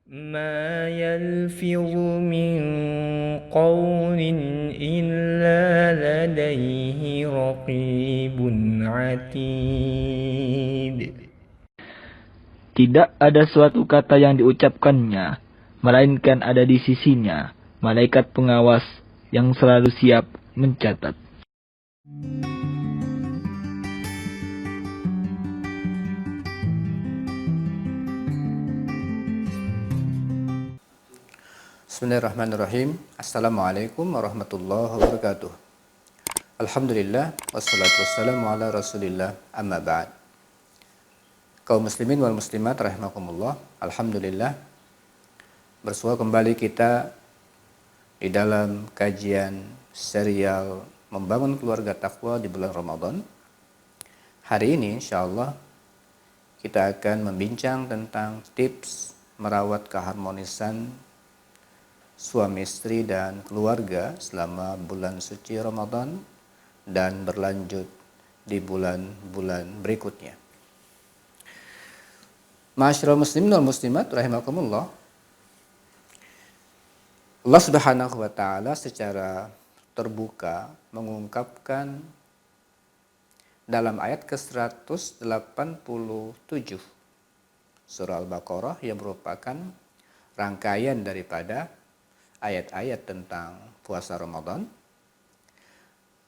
ما يلفظ من قول إلا لديه رقيب عتيد. Tidak ada suatu kata yang diucapkannya, melainkan ada di sisinya malaikat pengawas yang selalu siap mencatat. Bismillahirrahmanirrahim. Assalamualaikum warahmatullahi wabarakatuh. Alhamdulillah wassalatu wassalamu ala Rasulillah amma ba'd. Kaum muslimin wal muslimat rahimakumullah. Alhamdulillah bersua kembali kita di dalam kajian serial Membangun Keluarga Taqwa di bulan Ramadan. Hari ini insyaallah kita akan membincang tentang tips merawat keharmonisan suami istri dan keluarga selama bulan suci Ramadan dan berlanjut di bulan-bulan berikutnya. Ma'asyiral muslimin wal muslimat rahimakumullah. Allah Subhanahu wa taala secara terbuka mengungkapkan dalam ayat ke-187 surah Al-Baqarah yang merupakan rangkaian daripada ayat-ayat tentang puasa Ramadan.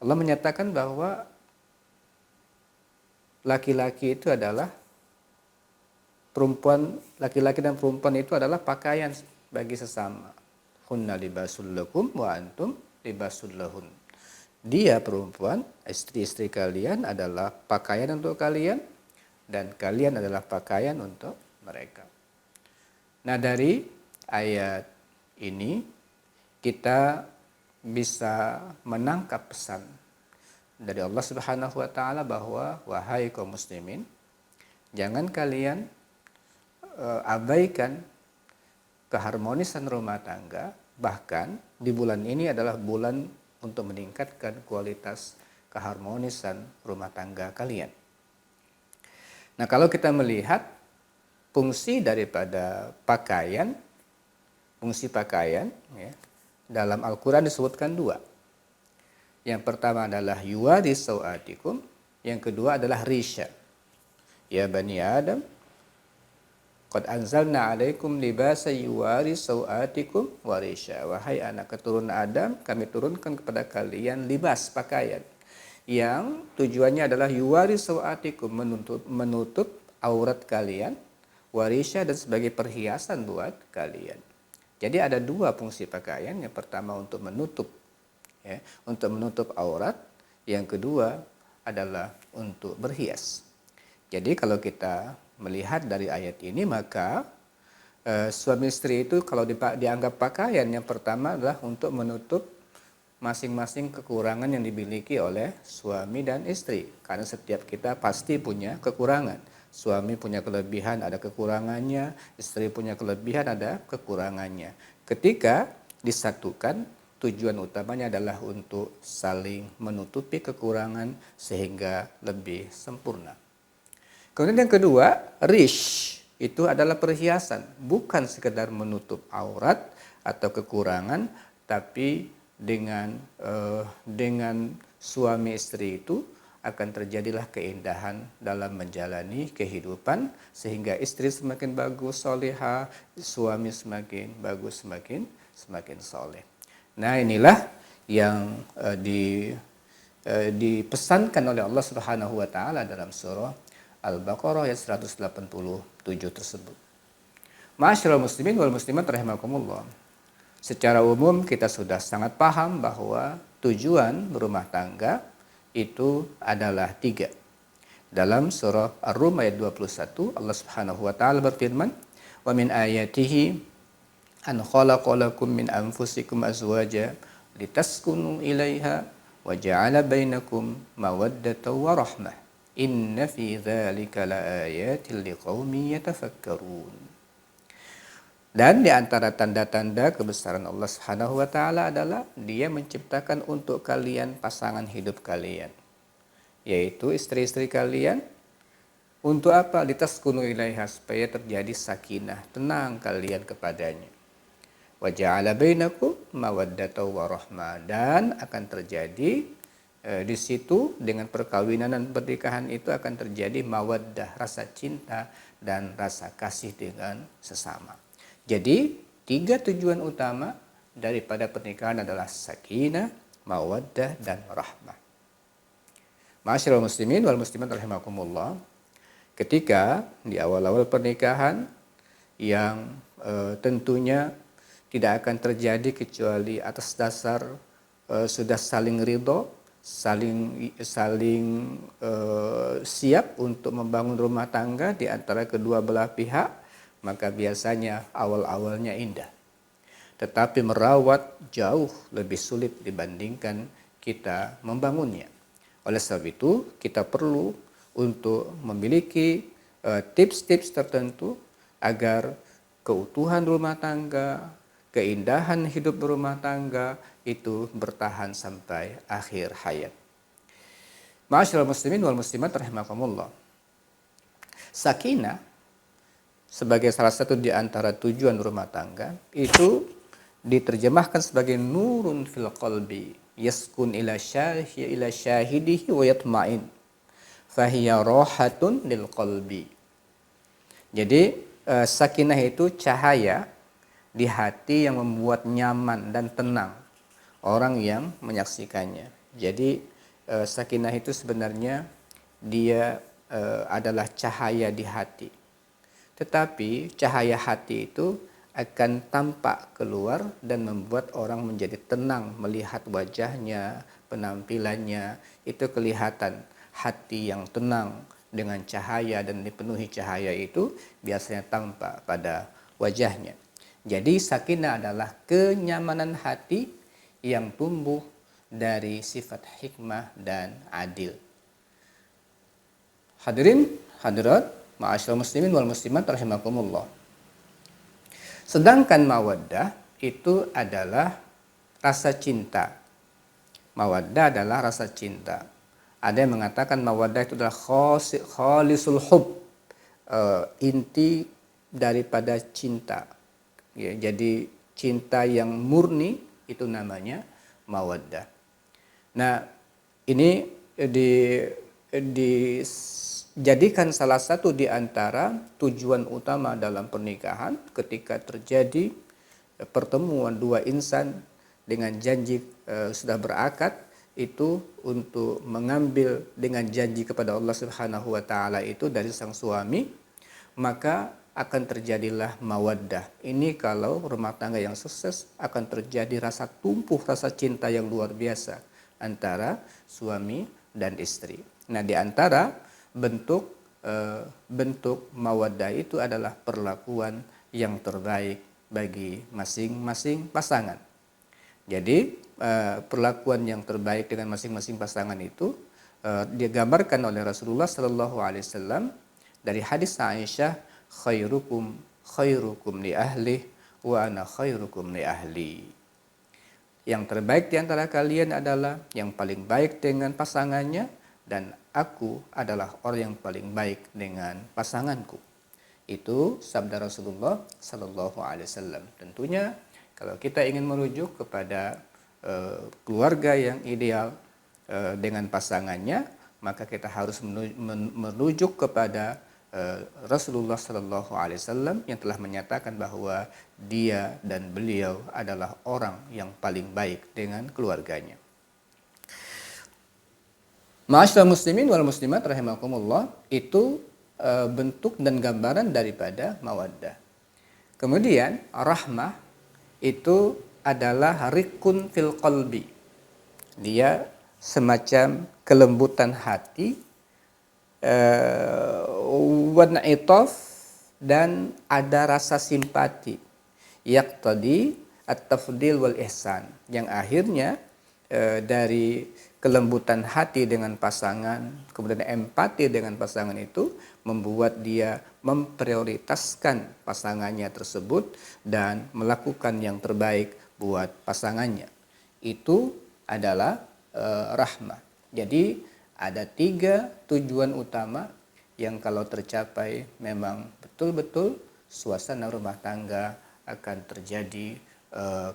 Allah menyatakan bahwa laki-laki itu adalah perempuan, laki-laki dan perempuan itu adalah pakaian bagi sesama. Hunna libasul lakum wa antum libasul lahun. Dia perempuan, istri-istri kalian adalah pakaian untuk kalian dan kalian adalah pakaian untuk mereka. Nah, dari ayat ini kita bisa menangkap pesan dari Allah Subhanahu wa taala bahwa wahai kaum muslimin, jangan kalian abaikan keharmonisan rumah tangga, bahkan di bulan ini adalah bulan untuk meningkatkan kualitas keharmonisan rumah tangga kalian. Nah, kalau kita melihat fungsi daripada pakaian, ya, dalam Al-Quran disebutkan dua. Yang pertama adalah yuwari sawatikum, yang kedua adalah risha. Ya bani Adam, qad anzalna alaikum libasa yuwari sawatikum wa risha. Wahai anak keturunan Adam, kami turunkan kepada kalian libas, pakaian, yang tujuannya adalah yuwari sawatikum, menutup aurat kalian, warisha, dan sebagai perhiasan buat kalian. Jadi ada dua fungsi pakaian. Yang pertama untuk menutup, ya, untuk menutup aurat. Yang kedua adalah untuk berhias. Jadi kalau kita melihat dari ayat ini, maka suami istri itu kalau dianggap pakaian, yang pertama adalah untuk menutup masing-masing kekurangan yang dimiliki oleh suami dan istri. Karena setiap kita pasti punya kekurangan. Suami punya kelebihan, ada kekurangannya. Istri punya kelebihan, ada kekurangannya. Ketika disatukan, tujuan utamanya adalah untuk saling menutupi kekurangan sehingga lebih sempurna. Kemudian yang kedua, rish, itu adalah perhiasan. Bukan sekedar menutup aurat atau kekurangan, tapi dengan suami istri itu akan terjadilah keindahan dalam menjalani kehidupan, sehingga istri semakin bagus, soleha, suami semakin bagus, semakin soleh. Nah, inilah yang dipesankan oleh Allah Subhanahu wa taala dalam surah Al-Baqarah ayat 187 tersebut. Ma'asyiral muslimin wal muslimat rahimakumullah. Secara umum kita sudah sangat paham bahwa tujuan berumah tangga itu adalah tiga. Dalam surah Ar-Rum ayat 21, Allah Subhanahu wa taala berfirman, "Wa min ayatihi an khalaqa lakum min anfusikum azwaja litaskunu ilaiha wa ja'ala bainakum mawaddatan wa rahmah. Inna fi dzalika laayatil liqaumin yatafakkarun." Dan di antara tanda-tanda kebesaran Allah Subhanahu wa taala adalah Dia menciptakan untuk kalian pasangan hidup kalian, yaitu istri-istri kalian, Untuk apa? Litaskunu ilaiha, supaya terjadi sakinah, tenang kalian kepadanya. Wa ja'ala bainakum mawaddatan wa rahmah, dan akan terjadi di situ dengan perkawinan dan pernikahan itu akan terjadi mawaddah, rasa cinta dan rasa kasih dengan sesama. Jadi 3 tujuan utama daripada pernikahan adalah sakinah, mawaddah dan rahmah. Ma'asyiral muslimin wal muslimat rahimakumullah, ketika di awal-awal pernikahan yang tentunya tidak akan terjadi kecuali atas dasar sudah saling ridho, saling siap untuk membangun rumah tangga di antara kedua belah pihak, maka biasanya awal-awalnya indah. Tetapi merawat jauh lebih sulit dibandingkan kita membangunnya. Oleh sebab itu, kita perlu untuk memiliki tips-tips tertentu agar keutuhan rumah tangga, keindahan hidup berumah tangga itu bertahan sampai akhir hayat. Ma'asyiral muslimin wal muslimat rahimakumullah. Sakinah sebagai salah satu di antara tujuan rumah tangga itu diterjemahkan sebagai nurun fil qalbi yaskun ila syahidihi wa yatma'in fahiya rohatun lil qalbi. Jadi sakinah itu cahaya di hati yang membuat nyaman dan tenang orang yang menyaksikannya. Jadi sakinah itu sebenarnya dia adalah cahaya di hati. Tetapi cahaya hati itu akan tampak keluar dan membuat orang menjadi tenang melihat wajahnya, penampilannya. Itu kelihatan hati yang tenang dengan cahaya dan dipenuhi cahaya itu biasanya tampak pada wajahnya. Jadi sakinah adalah kenyamanan hati yang tumbuh dari sifat hikmah dan adil. Hadirin, hadirat, ma'asyiral muslimin wal muslimat rahimakumullah. Sedangkan mawaddah itu adalah rasa cinta. Mawaddah adalah rasa cinta. Ada yang mengatakan mawaddah itu adalah khalisul hub, inti daripada cinta. Ya, jadi cinta yang murni itu namanya mawaddah. Nah, ini dijadikan salah satu di antara tujuan utama dalam pernikahan ketika terjadi pertemuan dua insan dengan janji sudah berakad itu untuk mengambil dengan janji kepada Allah Subhanahu wa taala itu dari sang suami, maka akan terjadilah mawaddah. Ini kalau rumah tangga yang sukses akan terjadi rasa tumbuh rasa cinta yang luar biasa antara suami dan istri. Nah, di antara bentuk mawaddah itu adalah perlakuan yang terbaik bagi masing-masing pasangan. Jadi perlakuan yang terbaik dengan masing-masing pasangan itu digambarkan oleh Rasulullah Sallallahu Alaihi Wasallam dari hadis Aisyah, khairukum li ahli wa ana khairukum li ahli. Yang terbaik di antara kalian adalah yang paling baik dengan pasangannya, dan aku adalah orang yang paling baik dengan pasanganku. Itu sabda Rasulullah Sallallahu Alaihi Wasallam. Tentunya kalau kita ingin merujuk kepada keluarga yang ideal dengan pasangannya, maka kita harus merujuk kepada Rasulullah Sallallahu Alaihi Wasallam yang telah menyatakan bahwa dia dan beliau adalah orang yang paling baik dengan keluarganya. Ma'asyiral muslimin wal muslimat rahimakumullah, itu bentuk dan gambaran daripada mawaddah. Kemudian rahmah itu adalah rikun fil qalbi. Dia semacam kelembutan hati, wan'itaf, dan ada rasa simpati, yaqtadi at-tafdil wal ihsan, yang akhirnya dari kelembutan hati dengan pasangan, kemudian empati dengan pasangan itu membuat dia memprioritaskan pasangannya tersebut dan melakukan yang terbaik buat pasangannya. Itu adalah rahmah. Jadi ada 3 tujuan utama yang kalau tercapai memang betul-betul suasana rumah tangga akan terjadi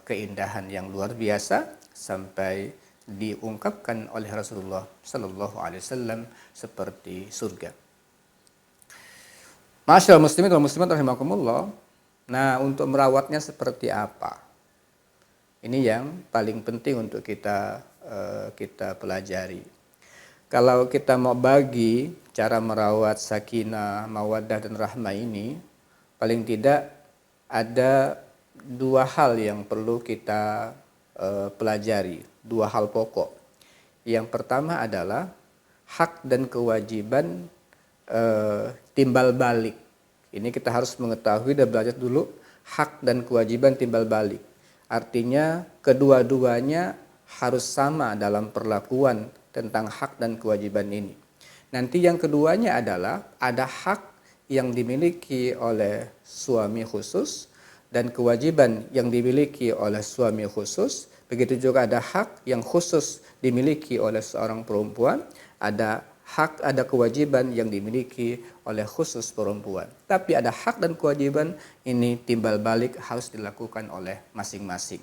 keindahan yang luar biasa sampai diungkapkan oleh Rasulullah Sallallahu Alaihi Wasallam seperti surga. Masyaallah muslimin wal muslimat rahimakumullah. Nah, untuk merawatnya seperti apa? Ini yang paling penting untuk kita pelajari. Kalau kita mau bagi cara merawat sakinah, mawaddah dan rahmah ini, paling tidak ada dua hal yang perlu kita pelajari, dua hal pokok. Yang pertama adalah hak dan kewajiban timbal balik. Ini kita harus mengetahui dan belajar dulu hak dan kewajiban timbal balik. Artinya kedua-duanya harus sama dalam perlakuan tentang hak dan kewajiban ini. Nanti yang keduanya adalah ada hak yang dimiliki oleh suami khusus dan kewajiban yang dimiliki oleh suami khusus. Begitu juga ada hak yang khusus dimiliki oleh seorang perempuan, ada hak, ada kewajiban yang dimiliki oleh khusus perempuan. Tapi ada hak dan kewajiban ini timbal balik harus dilakukan oleh masing-masing.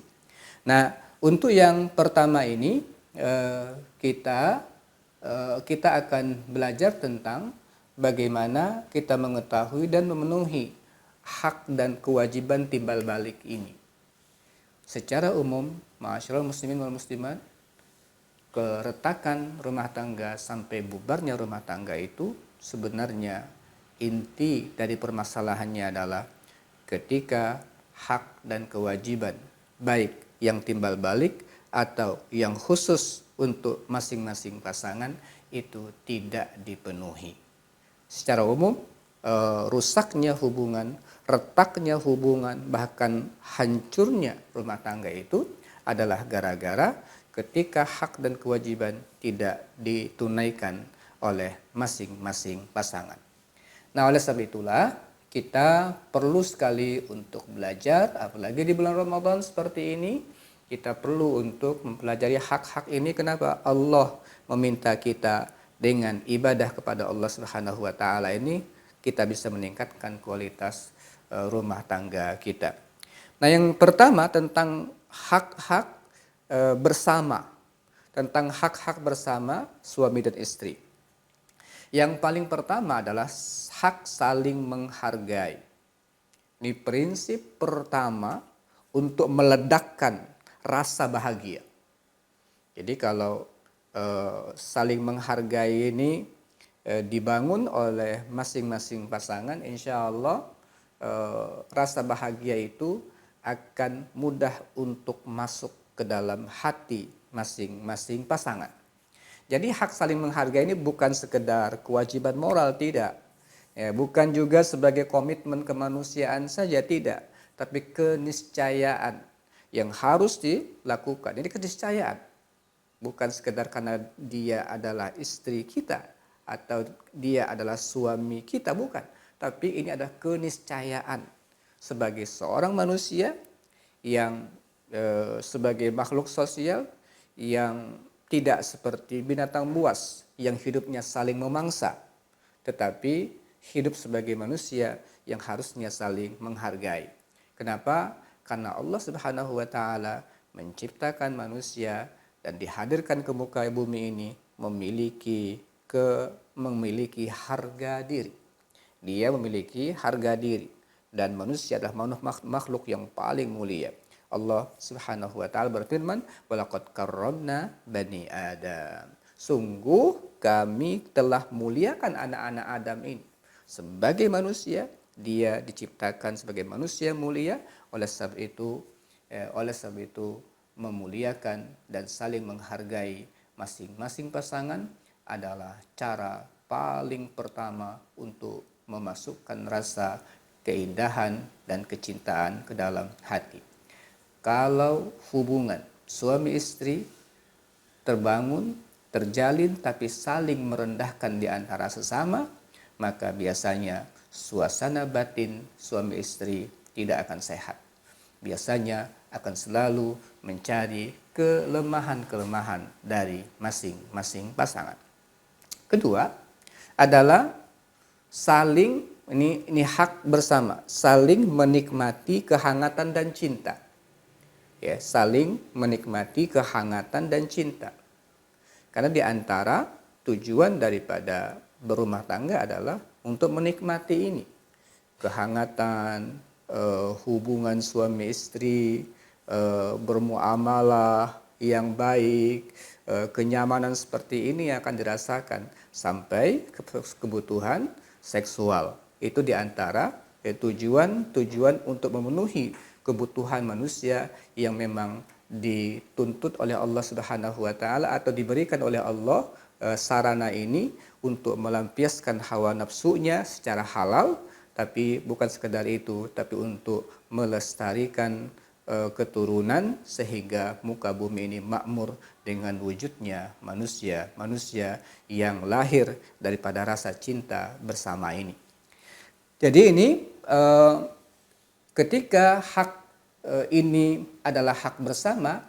Nah, untuk yang pertama ini kita akan belajar tentang bagaimana kita mengetahui dan memenuhi hak dan kewajiban timbal balik ini. Secara umum, ma'asyiral muslimin wal muslimat, keretakan rumah tangga sampai bubarnya rumah tangga itu sebenarnya inti dari permasalahannya adalah ketika hak dan kewajiban baik yang timbal balik atau yang khusus untuk masing-masing pasangan itu tidak dipenuhi. Secara umum, rusaknya hubungan, retaknya hubungan, bahkan hancurnya rumah tangga itu adalah gara-gara ketika hak dan kewajiban tidak ditunaikan oleh masing-masing pasangan. Nah, oleh sebab itulah kita perlu sekali untuk belajar, apalagi di bulan Ramadan seperti ini, kita perlu untuk mempelajari hak-hak ini. Kenapa? Allah meminta kita dengan ibadah kepada Allah Subhanahu wa taala ini kita bisa meningkatkan kualitas rumah tangga kita. Nah, yang pertama tentang hak-hak bersama, tentang hak-hak bersama suami dan istri. Yang paling pertama adalah hak saling menghargai. Ini prinsip pertama untuk meledakkan rasa bahagia. Jadi kalau saling menghargai ini dibangun oleh masing-masing pasangan, insya Allah rasa bahagia itu akan mudah untuk masuk ke dalam hati masing-masing pasangan. Jadi hak saling menghargai ini bukan sekedar kewajiban moral, tidak. Ya, bukan juga sebagai komitmen kemanusiaan saja, tidak. Tapi keniscayaan yang harus dilakukan. Ini keniscayaan. Bukan sekedar karena dia adalah istri kita atau dia adalah suami kita, bukan. Tapi ini adalah keniscayaan sebagai seorang manusia yang sebagai makhluk sosial yang tidak seperti binatang buas yang hidupnya saling memangsa, tetapi hidup sebagai manusia yang harusnya saling menghargai. Kenapa? Karena Allah Subhanahu wa taala menciptakan manusia dan dihadirkan ke muka bumi ini memiliki harga diri. Dia memiliki harga diri dan manusia adalah makhluk yang paling mulia. Allah Subhanahu wa taala berfirman, "Walaqad karramna bani Adam." Sungguh kami telah muliakan anak-anak Adam ini. Sebagai manusia, dia diciptakan sebagai manusia mulia. Oleh sebab itu memuliakan dan saling menghargai masing-masing pasangan adalah cara paling pertama untuk memasukkan rasa keindahan dan kecintaan ke dalam hati. Kalau hubungan suami istri terbangun, terjalin tapi saling merendahkan di antara sesama, maka biasanya suasana batin suami istri tidak akan sehat. Biasanya akan selalu mencari kelemahan-kelemahan dari masing-masing pasangan. Kedua adalah saling ini hak bersama, saling menikmati kehangatan dan cinta. Ya, saling menikmati kehangatan dan cinta. Karena di antara tujuan daripada berumah tangga adalah untuk menikmati ini. Kehangatan, hubungan suami istri, bermuamalah yang baik, kenyamanan seperti ini yang akan dirasakan sampai kebutuhan seksual. Itu di antara tujuan untuk memenuhi kebutuhan manusia yang memang dituntut oleh Allah Subhanahu wa taala atau diberikan oleh Allah sarana ini untuk melampiaskan hawa nafsunya secara halal, tapi bukan sekedar itu, tapi untuk melestarikan keturunan sehingga muka bumi ini makmur dengan wujudnya manusia yang lahir daripada rasa cinta bersama ini. Jadi ini ketika hak ini adalah hak bersama,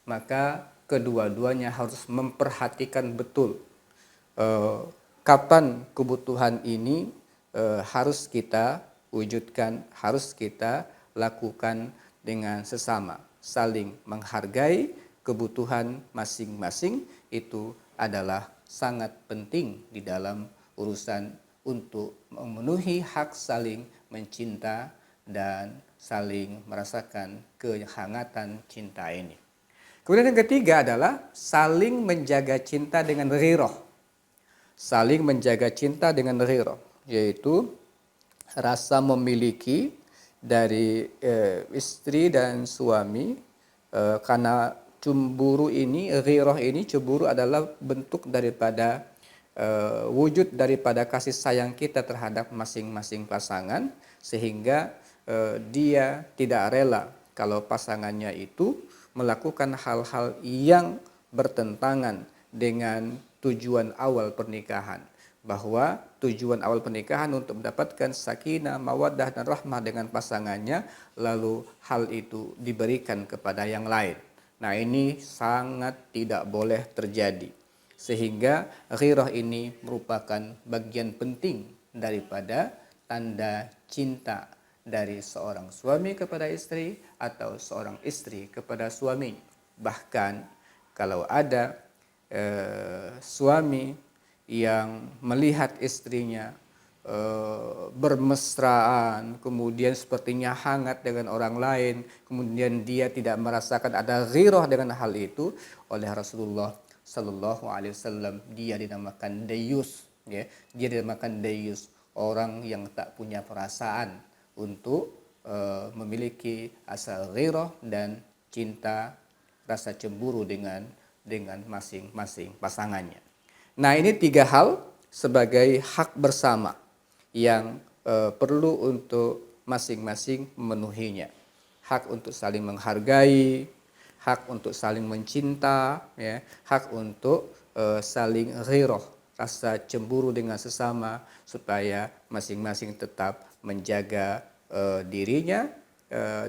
maka kedua-duanya harus memperhatikan betul kapan kebutuhan ini harus kita wujudkan, harus kita lakukan dengan sesama, saling menghargai kebutuhan masing-masing. Itu adalah sangat penting di dalam urusan untuk memenuhi hak saling mencinta dan saling merasakan kehangatan cinta ini. Kemudian yang ketiga adalah saling menjaga cinta dengan ghirah. Saling menjaga cinta dengan ghirah, yaitu rasa memiliki dari istri dan suami, karena cemburu ini, ghirah ini, cemburu adalah bentuk daripada wujud daripada kasih sayang kita terhadap masing-masing pasangan, sehingga dia tidak rela kalau pasangannya itu melakukan hal-hal yang bertentangan dengan tujuan awal pernikahan. Bahwa tujuan awal pernikahan untuk mendapatkan sakinah, mawaddah dan rahmah dengan pasangannya, lalu hal itu diberikan kepada yang lain. Nah, ini sangat tidak boleh terjadi. Sehingga ghirah ini merupakan bagian penting daripada tanda cinta dari seorang suami kepada istri atau seorang istri kepada suami. Bahkan kalau ada suami yang melihat istrinya bermesraan, kemudian sepertinya hangat dengan orang lain, kemudian dia tidak merasakan ada ghirah dengan hal itu, oleh Rasulullah Sallallahu Alaihi Wasallam dia dinamakan dayus, ya, dia dinamakan dayus, orang yang tak punya perasaan untuk memiliki asal ghirah dan cinta, rasa cemburu dengan masing-masing pasangannya. Nah, ini tiga hal sebagai hak bersama yang perlu untuk masing-masing memenuhinya. Hak untuk saling menghargai, hak untuk saling mencinta, ya, hak untuk saling ghirah, rasa cemburu dengan sesama, supaya masing-masing tetap menjaga dirinya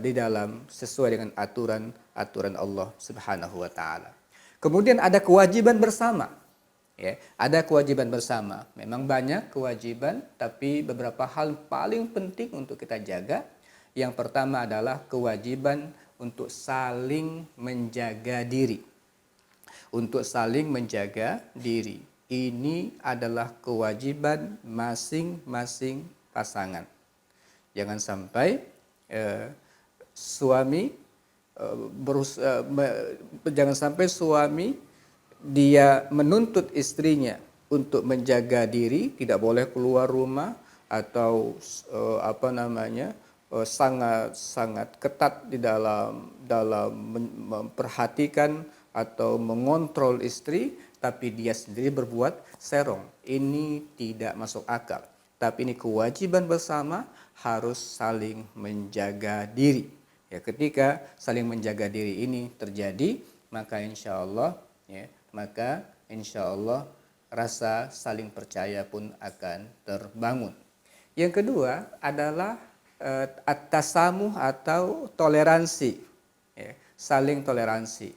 di dalam sesuai dengan aturan Allah Subhanahu wa taala. Kemudian ada kewajiban bersama. Ya, ada kewajiban bersama. Memang banyak kewajiban, tapi beberapa hal paling penting untuk kita jaga. Yang pertama adalah kewajiban untuk saling menjaga diri. Untuk saling menjaga diri. Ini adalah kewajiban masing-masing pasangan. Jangan sampai jangan sampai suami dia menuntut istrinya untuk menjaga diri, tidak boleh keluar rumah, atau sangat ketat di dalam memperhatikan atau mengontrol istri, tapi dia sendiri berbuat serong. Ini tidak masuk akal. Tapi ini kewajiban bersama, harus saling menjaga diri. Ya, ketika saling menjaga diri ini terjadi, maka insya Allah rasa saling percaya pun akan terbangun. Yang kedua adalah at-tasamuh atau toleransi, ya, saling toleransi.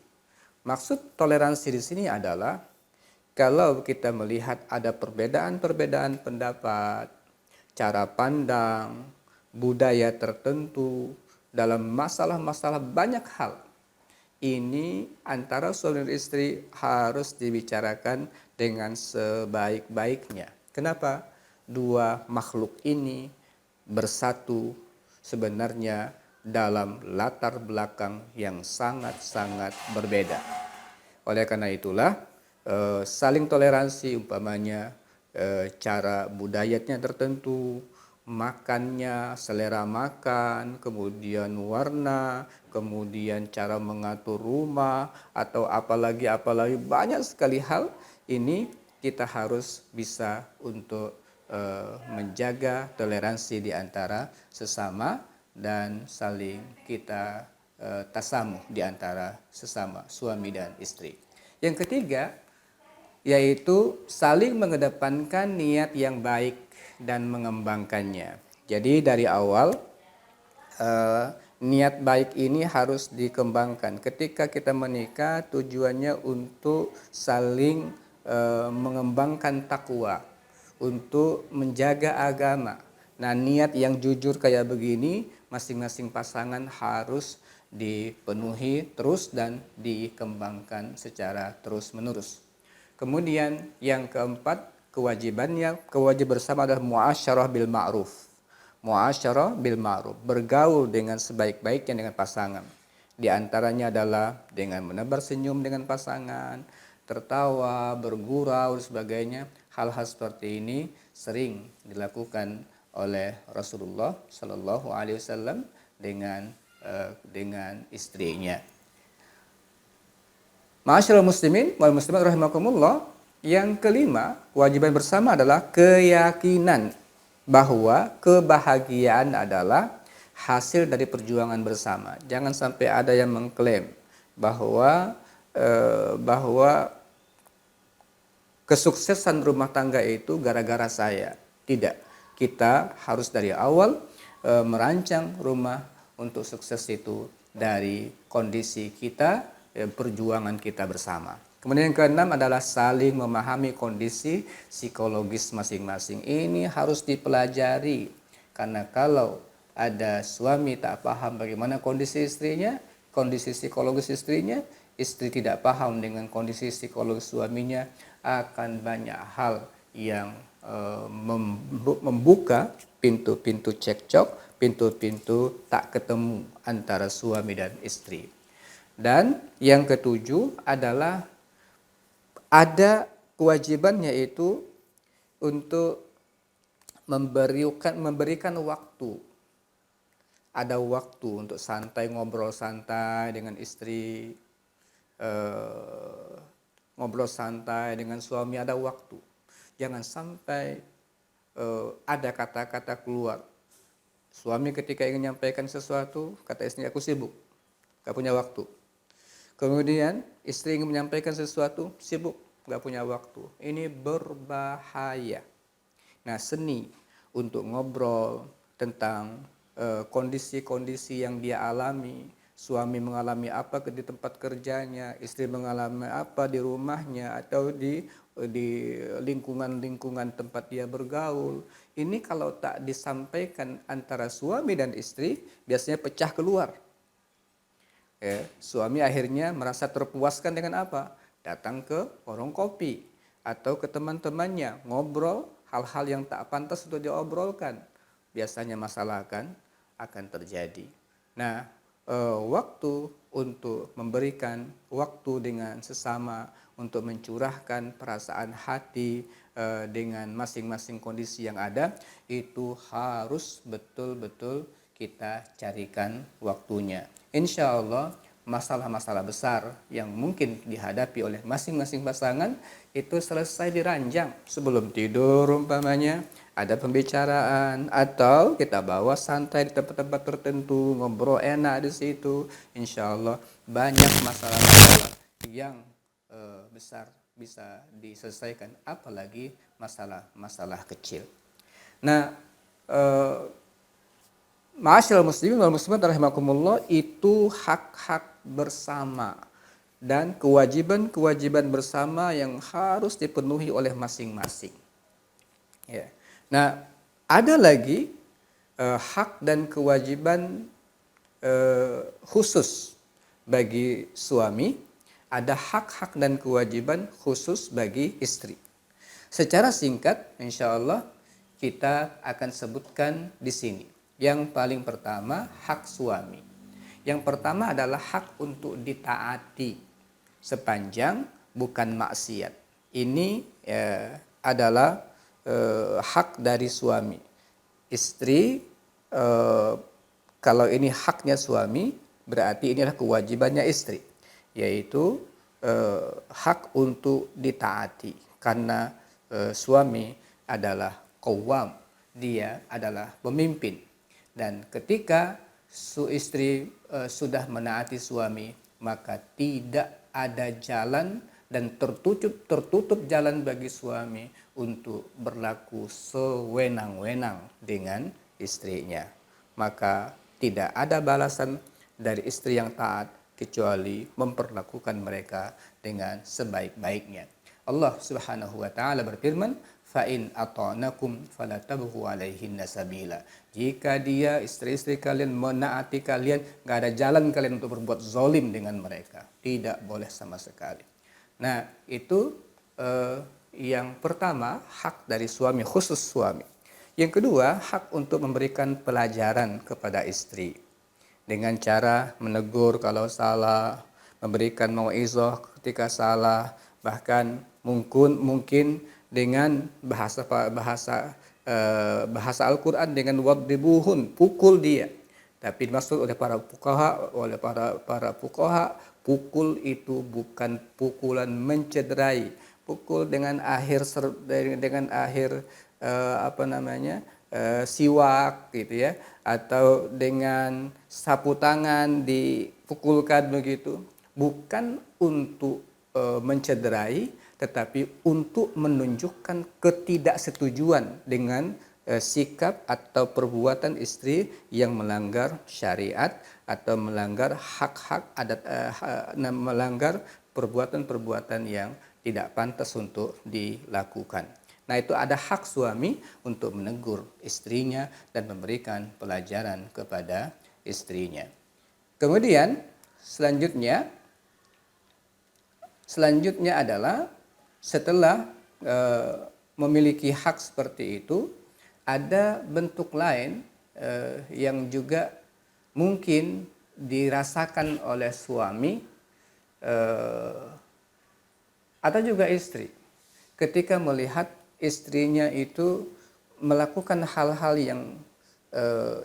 Maksud toleransi di sini adalah kalau kita melihat ada perbedaan-perbedaan pendapat, cara pandang, budaya tertentu, dalam masalah-masalah banyak hal. Ini antara suami dan istri harus dibicarakan dengan sebaik-baiknya. Kenapa? Dua makhluk ini bersatu sebenarnya dalam latar belakang yang sangat-sangat berbeda. Oleh karena itulah saling toleransi, umpamanya cara budayanya tertentu, makannya, selera makan, kemudian warna, kemudian cara mengatur rumah, atau apalagi banyak sekali hal ini kita harus bisa untuk menjaga toleransi di antara sesama dan saling kita tasamuh di antara sesama suami dan istri. Yang ketiga yaitu saling mengedepankan niat yang baik dan mengembangkannya. Jadi dari awal niat baik ini harus dikembangkan. Ketika kita menikah tujuannya untuk saling mengembangkan takwa, untuk menjaga agama. Nah, niat yang jujur kayak begini masing-masing pasangan harus dipenuhi terus dan dikembangkan secara terus-menerus. Kemudian yang keempat, kewajiban bersama adalah muasyarah bil ma'ruf. Muasyarah bil ma'ruf, bergaul dengan sebaik-baiknya dengan pasangan. Di antaranya adalah dengan menebar senyum dengan pasangan, tertawa, bergurau dan sebagainya. Hal-hal seperti ini sering dilakukan oleh Rasulullah Shallallahu Alaihi Wasallam dengan istrinya. Ma'asyiral muslimin wal muslimat rahimakumullah, yang kelima, kewajiban bersama adalah keyakinan bahwa kebahagiaan adalah hasil dari perjuangan bersama. Jangan sampai ada yang mengklaim bahwa kesuksesan rumah tangga itu gara-gara saya. Tidak. Kita harus dari awal merancang rumah untuk sukses itu dari kondisi kita, perjuangan kita bersama. Kemudian yang keenam adalah saling memahami kondisi psikologis masing-masing. Ini harus dipelajari, karena kalau ada suami tak paham bagaimana kondisi istrinya, kondisi psikologis istrinya, istri tidak paham dengan kondisi psikologis suaminya, akan banyak hal yang membuka pintu-pintu cekcok, pintu-pintu tak ketemu antara suami dan istri. Dan yang ketujuh adalah ada kewajiban, yaitu untuk memberikan waktu. Ada waktu untuk santai, ngobrol santai dengan istri, ngobrol santai dengan suami, ada waktu. Jangan sampai ada kata-kata keluar. Suami ketika ingin menyampaikan sesuatu, kata istri, aku sibuk, gak punya waktu. Kemudian istri ingin menyampaikan sesuatu, sibuk, gak punya waktu. Ini berbahaya. Nah, seni untuk ngobrol tentang kondisi-kondisi yang dia alami, suami mengalami apa di tempat kerjanya, istri mengalami apa di rumahnya, atau di lingkungan-lingkungan tempat dia bergaul. Ini kalau tak disampaikan antara suami dan istri, biasanya pecah keluar. Suami akhirnya merasa terpuaskan dengan apa? Datang ke warung kopi atau ke teman-temannya, ngobrol hal-hal yang tak pantas untuk diobrolkan. Biasanya masalah akan terjadi. Nah, waktu untuk memberikan waktu dengan sesama, untuk mencurahkan perasaan hati dengan masing-masing kondisi yang ada, itu harus betul-betul kita carikan waktunya. Insya Allah masalah-masalah besar yang mungkin dihadapi oleh masing-masing pasangan itu selesai diranjang sebelum tidur, umpamanya ada pembicaraan, atau kita bawa santai di tempat-tempat tertentu, ngobrol enak di situ. Insya Allah banyak masalah-masalah yang besar bisa diselesaikan, apalagi masalah-masalah kecil. Nah, ma'asyiral muslimin wal muslimat rahimakumullah, itu hak-hak bersama dan kewajiban-kewajiban bersama yang harus dipenuhi oleh masing-masing. Ya. Nah, Ada lagi hak dan kewajiban khusus bagi suami, ada hak-hak dan kewajiban khusus bagi istri. Secara singkat, insya Allah kita akan sebutkan di sini. Yang paling pertama, hak suami. Yang pertama adalah hak untuk ditaati sepanjang bukan maksiat. Ini adalah hak dari suami. Istri, kalau ini haknya suami, berarti inilah kewajibannya istri, yaitu hak untuk ditaati. Karena suami adalah qawwam, dia adalah pemimpin. Dan ketika istri sudah menaati suami, maka tidak ada jalan dan tertutup jalan bagi suami untuk berlaku sewenang-wenang dengan istrinya. Maka tidak ada balasan dari istri yang taat kecuali memperlakukan mereka dengan sebaik-baiknya. Allah Subhanahu wa taala berfirman, fa in ata'nakum fala tabghu 'alaihinna sabila. Jika dia istri-istri kalian menaati kalian, enggak ada jalan kalian untuk berbuat zalim dengan mereka. Tidak boleh sama sekali. Nah, itu yang pertama, hak dari suami, khusus suami. Yang kedua, hak untuk memberikan pelajaran kepada istri dengan cara menegur kalau salah, memberikan mau'izah ketika salah, bahkan mungkin dengan bahasa Al-Quran dengan wadribuhun, pukul dia. Tapi dimaksud oleh para fuqaha, pukul itu bukan pukulan mencederai, pukul dengan akhir siwak gitu ya, atau dengan sapu tangan dipukulkan begitu, bukan untuk mencederai, tetapi untuk menunjukkan ketidaksetujuan dengan sikap atau perbuatan istri yang melanggar syariat atau melanggar hak-hak adat, melanggar perbuatan-perbuatan yang tidak pantas untuk dilakukan. Nah, itu ada hak suami untuk menegur istrinya dan memberikan pelajaran kepada istrinya. Kemudian selanjutnya adalah setelah memiliki hak seperti itu, ada bentuk lain yang juga mungkin dirasakan oleh suami atau juga istri ketika melihat istrinya itu melakukan hal-hal yang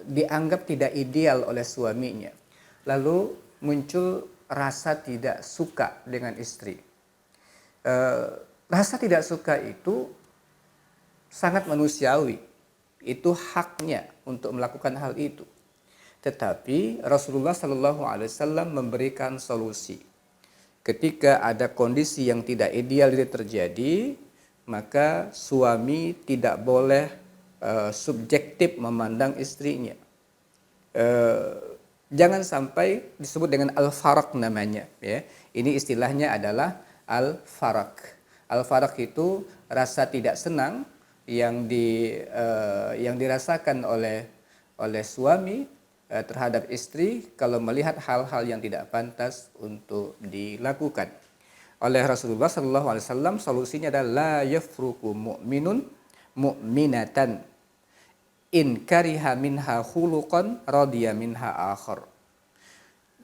dianggap tidak ideal oleh suaminya, lalu muncul rasa tidak suka dengan istri. Rasa tidak suka itu sangat manusiawi, itu haknya untuk melakukan hal itu. Tetapi Rasulullah Shallallahu Alaihi Wasallam memberikan solusi. Ketika ada kondisi yang tidak ideal itu terjadi, maka suami tidak boleh subjektif memandang istrinya. Jangan sampai disebut dengan al-faraq namanya, ya. Ini istilahnya adalah al-faraq. Al-faraq itu rasa tidak senang yang dirasakan oleh suami terhadap istri kalau melihat hal-hal yang tidak pantas untuk dilakukan. Oleh Rasulullah SAW, solusinya adalah la yafruqu mu'minun mu'minatan in kariha minha khuluqan radiya minha akhar.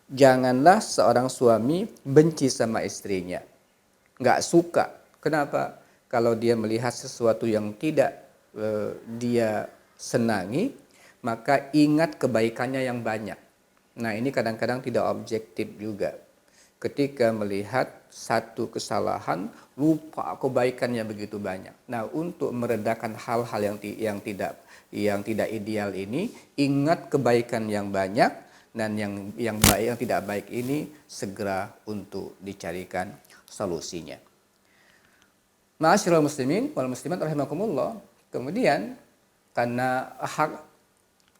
Janganlah seorang suami benci sama istrinya, nggak suka. Kenapa? Kalau dia melihat sesuatu yang tidak dia senangi, maka ingat kebaikannya yang banyak. Nah, ini kadang-kadang tidak objektif juga. Ketika melihat satu kesalahan, lupa kebaikannya begitu banyak. Nah, untuk meredakan hal-hal yang tidak ideal ini, ingat kebaikan yang banyak, dan yang tidak baik ini segera untuk dicarikan solusinya. Ma'asyiral muslimin wal muslimat rahimakumullah. Kemudian karena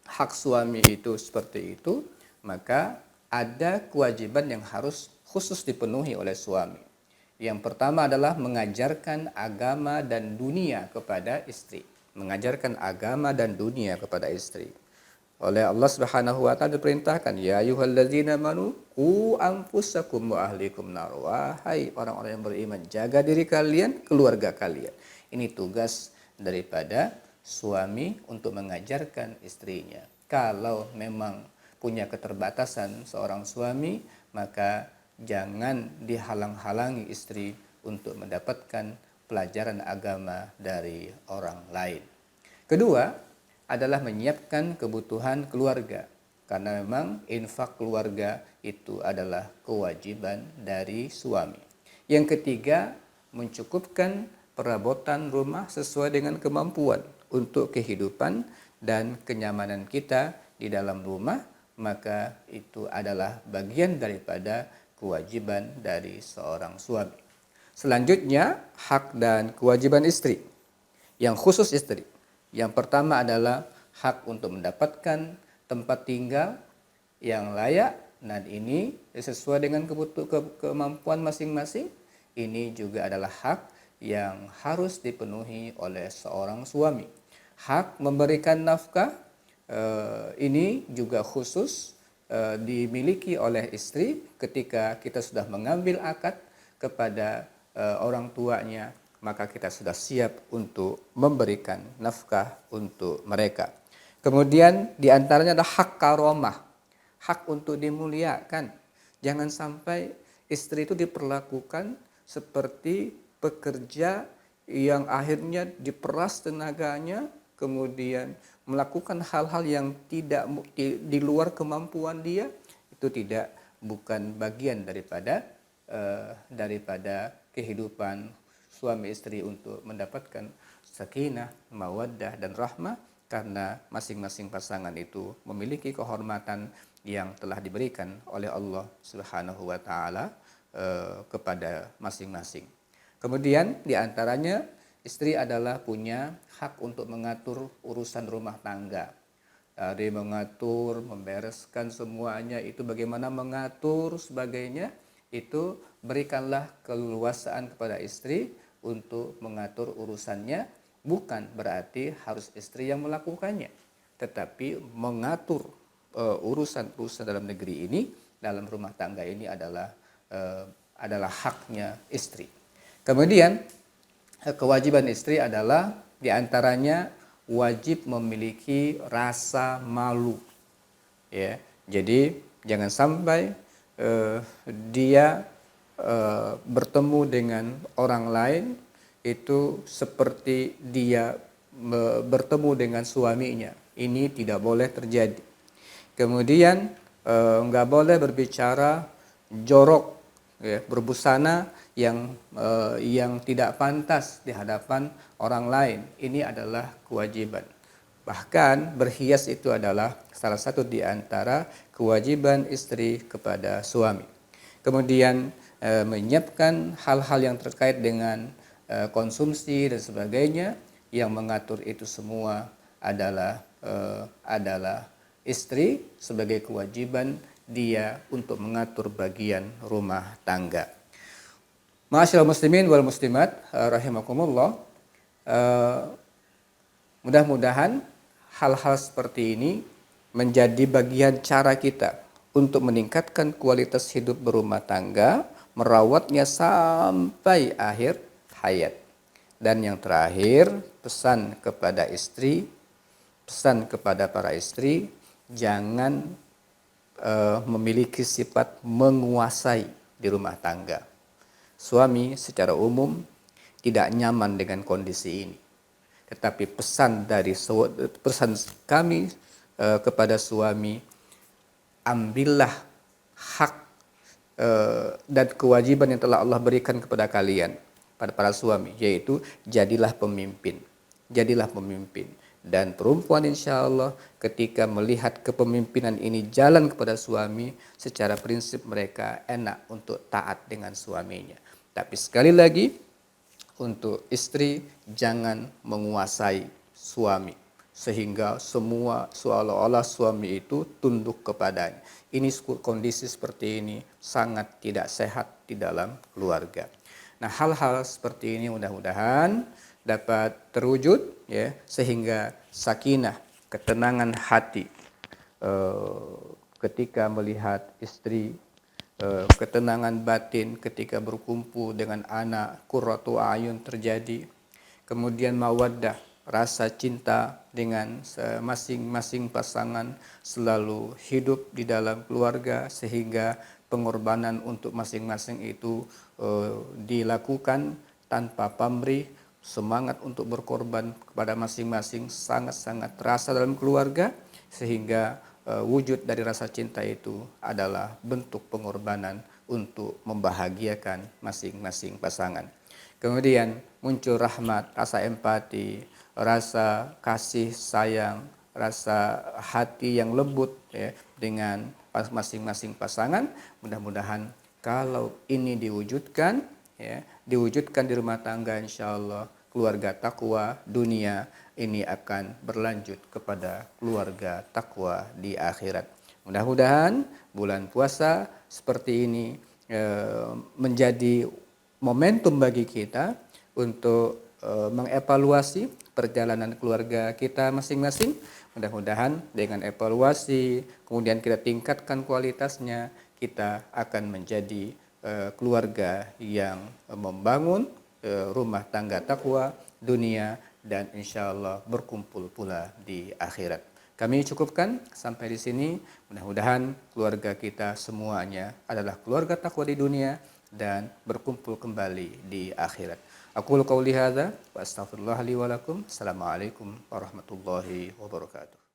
hak suami itu seperti itu, maka ada kewajiban yang harus khusus dipenuhi oleh suami. Yang pertama adalah mengajarkan agama dan dunia kepada istri. mengajarkan agama dan dunia kepada istri. Oleh Allah Subhanahu wa taala diperintahkan, ya ayyuhallazina amanu qu anfusakum wa ahlikum nar. Wahai orang-orang yang beriman, jaga diri kalian, keluarga kalian. Ini tugas daripada suami untuk mengajarkan istrinya. Kalau memang punya keterbatasan seorang suami, maka jangan dihalang-halangi istri untuk mendapatkan pelajaran agama dari orang lain. Kedua adalah menyiapkan kebutuhan keluarga, karena memang infak keluarga itu adalah kewajiban dari suami. Yang ketiga, mencukupkan perabotan rumah sesuai dengan kemampuan untuk kehidupan dan kenyamanan kita di dalam rumah, maka itu adalah bagian daripada kewajiban dari seorang suami. Selanjutnya, hak dan kewajiban istri, yang khusus istri. Yang pertama adalah hak untuk mendapatkan tempat tinggal yang layak, dan ini sesuai dengan kemampuan masing-masing. Ini juga adalah hak yang harus dipenuhi oleh seorang suami. Hak memberikan nafkah ini juga khusus dimiliki oleh istri ketika kita sudah mengambil akad kepada orang tuanya, maka kita sudah siap untuk memberikan nafkah untuk mereka. Kemudian diantaranya ada hak karomah, hak untuk dimuliakan. Jangan sampai istri itu diperlakukan seperti pekerja yang akhirnya diperas tenaganya, kemudian melakukan hal-hal yang tidak di luar kemampuan dia. Itu bukan bagian daripada kehidupan suami istri untuk mendapatkan sakinah, mawaddah dan rahmah, karena masing-masing pasangan itu memiliki kehormatan yang telah diberikan oleh Allah Subhanahu wa taala kepada masing-masing. Kemudian diantaranya istri adalah punya hak untuk mengatur urusan rumah tangga. Dari mengatur, membereskan semuanya, itu bagaimana mengatur sebagainya, itu berikanlah keleluasaan kepada istri untuk mengatur urusannya. Bukan berarti harus istri yang melakukannya, tetapi mengatur urusan-urusan dalam negeri ini, dalam rumah tangga ini adalah haknya istri. Kemudian kewajiban istri adalah diantaranya wajib memiliki rasa malu. Ya, jadi jangan sampai dia bertemu dengan orang lain itu seperti dia bertemu dengan suaminya. Ini tidak boleh terjadi. Kemudian nggak boleh berbicara jorok, ya, berbusana yang tidak pantas di hadapan orang lain. Ini adalah kewajiban. Bahkan berhias itu adalah salah satu di antara kewajiban istri kepada suami. Kemudian menyiapkan hal-hal yang terkait dengan konsumsi dan sebagainya, yang mengatur itu semua adalah istri sebagai kewajiban dia untuk mengatur bagian rumah tangga. Ma'asyiral muslimin wal muslimat rahimakumullah, mudah-mudahan hal-hal seperti ini menjadi bagian cara kita untuk meningkatkan kualitas hidup berumah tangga, merawatnya sampai akhir hayat. Dan yang terakhir, pesan kepada istri, pesan kepada para istri, jangan memiliki sifat menguasai di rumah tangga. Suami secara umum tidak nyaman dengan kondisi ini. Tetapi pesan kami kepada suami, ambillah hak dan kewajiban yang telah Allah berikan kepada kalian, pada para suami, yaitu jadilah pemimpin. Jadilah pemimpin. Dan perempuan insya Allah ketika melihat kepemimpinan ini jalan kepada suami, secara prinsip mereka enak untuk taat dengan suaminya. Tapi sekali lagi, untuk istri jangan menguasai suami sehingga semua seolah-olah suami itu tunduk kepadanya. Ini kondisi seperti ini sangat tidak sehat di dalam keluarga. Nah, hal-hal seperti ini mudah-mudahan dapat terwujud, ya, sehingga sakinah, ketenangan hati ketika melihat istri, ketenangan batin ketika berkumpul dengan anak, qurratu ayun terjadi, kemudian mawaddah, rasa cinta dengan masing-masing pasangan selalu hidup di dalam keluarga, sehingga pengorbanan untuk masing-masing itu dilakukan tanpa pamrih. Semangat untuk berkorban kepada masing-masing sangat-sangat terasa dalam keluarga, sehingga wujud dari rasa cinta itu adalah bentuk pengorbanan untuk membahagiakan masing-masing pasangan. Kemudian muncul rahmat, rasa empati, rasa kasih sayang, rasa hati yang lembut, ya, dengan masing-masing pasangan. Mudah-mudahan kalau ini diwujudkan, ya, diwujudkan di rumah tangga, insya Allah keluarga takwa dunia ini akan berlanjut kepada keluarga takwa di akhirat. Mudah-mudahan bulan puasa seperti ini menjadi momentum bagi kita untuk mengevaluasi perjalanan keluarga kita masing-masing. Mudah-mudahan dengan evaluasi, kemudian kita tingkatkan kualitasnya, kita akan menjadi keluarga yang membangun rumah tangga takwa dunia, dan insya Allah berkumpul pula di akhirat. Kami cukupkan sampai di sini. Mudah-mudahan keluarga kita semuanya adalah keluarga takwa di dunia dan berkumpul kembali di akhirat. Aqulu qauli hadza wa astaghfirullah li wa lakum. Assalamualaikum warahmatullahi wabarakatuh.